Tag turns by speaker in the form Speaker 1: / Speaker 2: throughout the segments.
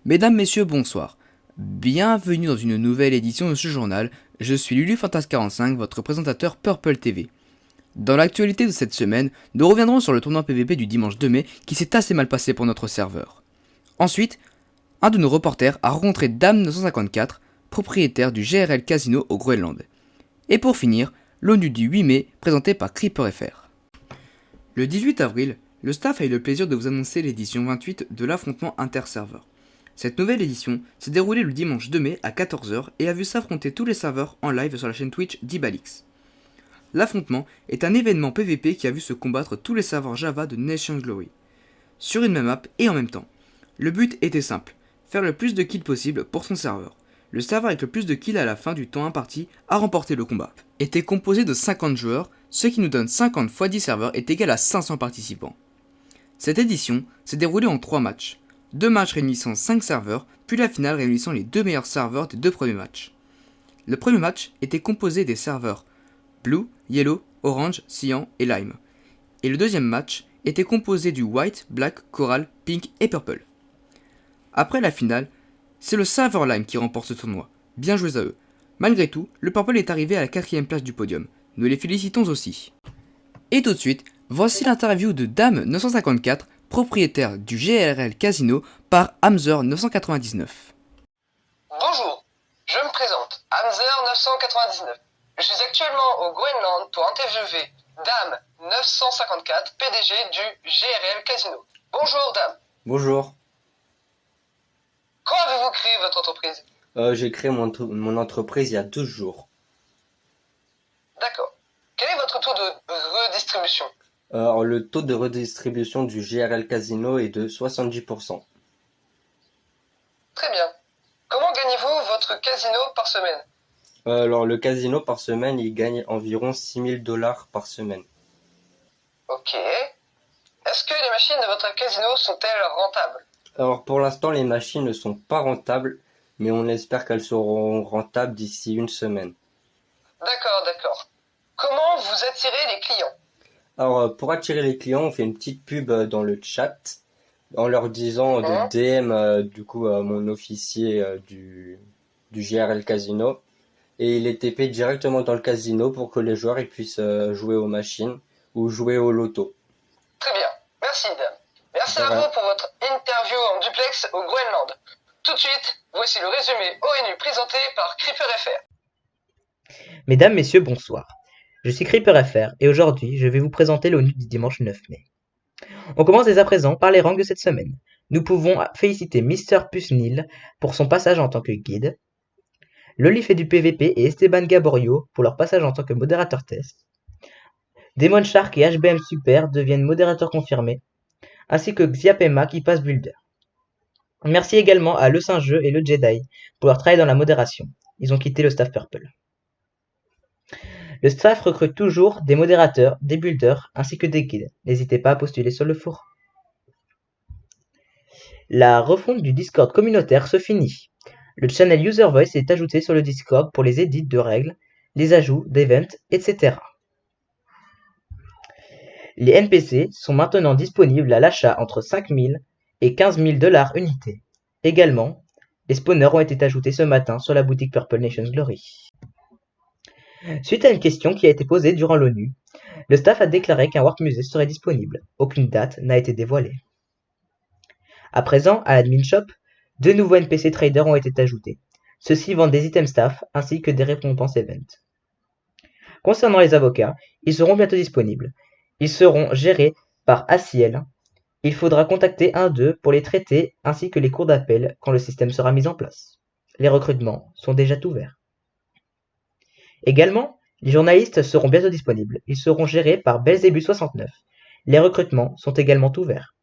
Speaker 1: Mesdames, messieurs, bonsoir. Bienvenue dans une nouvelle édition de ce journal. Je suis LuluFantas45, votre présentateur Purple TV. Dans l'actualité de cette semaine, nous reviendrons sur le tournoi PVP du dimanche 2 mai qui s'est assez mal passé pour notre serveur. Ensuite, un de nos reporters a rencontré Dame954, propriétaire du GRL Casino au Groenland. Et pour finir, l'ONU du 8 mai présenté par CreeperFR. Le 18 avril, le staff a eu le plaisir de vous annoncer l'édition 28 de l'affrontement inter-serveur. Cette nouvelle édition s'est déroulée le dimanche 2 mai à 14 h et a vu s'affronter tous les serveurs en live sur la chaîne Twitch d'Ibalix. L'affrontement est un événement PVP qui a vu se combattre tous les serveurs Java de Nations Glory, sur une même map et en même temps. Le but était simple, faire le plus de kills possible pour son serveur. Le serveur avec le plus de kills à la fin du temps imparti a remporté le combat. Était composé de 50 joueurs, ce qui nous donne 50 x 10 serveurs est égal à 500 participants. Cette édition s'est déroulée en 3 matchs. 2 matchs réunissant 5 serveurs, puis la finale réunissant les 2 meilleurs serveurs des 2 premiers matchs. Le premier match était composé des serveurs Blue, Yellow, Orange, Cyan et Lime. Et le deuxième match était composé du White, Black, Coral, Pink et Purple. Après la finale, c'est le serveur Lime qui remporte ce tournoi. Bien joué à eux. Malgré tout, le Purple est arrivé à la 4ème place du podium. Nous les félicitons aussi. Et tout de suite, voici l'interview de Dame954, propriétaire du GRL Casino, par Hamzer999.
Speaker 2: Bonjour, je me présente, Hamzer999. Je suis actuellement au Groenland pour interviewer Dame954, PDG du GRL Casino. Bonjour Dame.
Speaker 3: Bonjour.
Speaker 2: Quand avez-vous créé votre entreprise?
Speaker 3: J'ai créé mon entreprise il y a 12 jours.
Speaker 2: D'accord. Quel est votre taux de redistribution?
Speaker 3: Alors, le taux de redistribution du GRL Casino est de 70%.
Speaker 2: Très bien. Comment gagnez-vous votre casino par semaine?
Speaker 3: Alors, le casino par semaine, il gagne environ 6 000 $ par semaine.
Speaker 2: Ok. Est-ce que les machines de votre casino sont-elles rentables?
Speaker 3: Alors, pour l'instant, les machines ne sont pas rentables, mais on espère qu'elles seront rentables d'ici une semaine.
Speaker 2: D'accord. Comment vous attirez les clients?
Speaker 3: Alors, pour attirer les clients, on fait une petite pub dans le chat, en leur disant de DM, mon officier du GRL Casino, et il est TP directement dans le casino pour que les joueurs ils puissent jouer aux machines ou jouer au loto.
Speaker 2: Très bien. Merci, Dame. Merci à vous pour votre interview en duplex au Groenland. Tout de suite, voici le résumé ONU présenté par CreeperFR.
Speaker 4: Mesdames, Messieurs, bonsoir. Je suis CreeperFR et aujourd'hui, je vais vous présenter l'ONU du dimanche 9 mai. On commence dès à présent par les rangs de cette semaine. Nous pouvons féliciter Mr. Pusnil pour son passage en tant que guide, Loli fait du PVP et Esteban Gaborio pour leur passage en tant que modérateur test, Demon Shark et HBM Super deviennent modérateurs confirmés, ainsi que Xiapema qui passe builder. Merci également à Le Saint-Jeu et le Jedi pour leur travail dans la modération. Ils ont quitté le staff Purple. Le staff recrute toujours des modérateurs, des builders ainsi que des guides. N'hésitez pas à postuler sur le forum. La refonte du Discord communautaire se finit. Le channel User Voice est ajouté sur le Discord pour les edits de règles, les ajouts d'events, etc. Les NPC sont maintenant disponibles à l'achat entre 5 000 et 15 000 $ unité. Également, les spawners ont été ajoutés ce matin sur la boutique Purple Nations Glory. Suite à une question qui a été posée durant l'ONU, le staff a déclaré qu'un Warp Musée serait disponible. Aucune date n'a été dévoilée. À présent, à l'admin shop, 2 nouveaux NPC traders ont été ajoutés. Ceux-ci vendent des items staff ainsi que des récompenses event. Concernant les avocats, ils seront bientôt disponibles. Ils seront gérés par Aciel. Il faudra contacter un d'eux pour les traiter ainsi que les cours d'appel quand le système sera mis en place. Les recrutements sont déjà ouverts. Également, les journalistes seront bientôt disponibles. Ils seront gérés par Belzébuth69. Les recrutements sont également ouverts.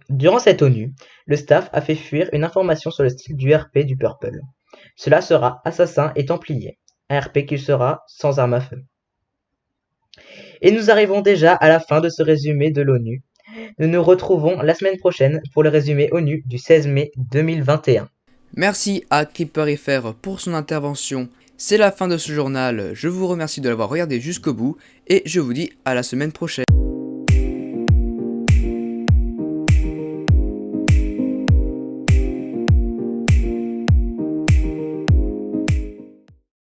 Speaker 4: Durant cette ONU, le staff a fait fuir une information sur le style du RP du Purple. Cela sera Assassin et Templier, un RP qui sera sans arme à feu. Et nous arrivons déjà à la fin de ce résumé de l'ONU. Nous nous retrouvons la semaine prochaine pour le résumé ONU du 16 mai 2021.
Speaker 1: Merci à CreeperFR pour son intervention. C'est la fin de ce journal. Je vous remercie de l'avoir regardé jusqu'au bout et je vous dis à la semaine prochaine.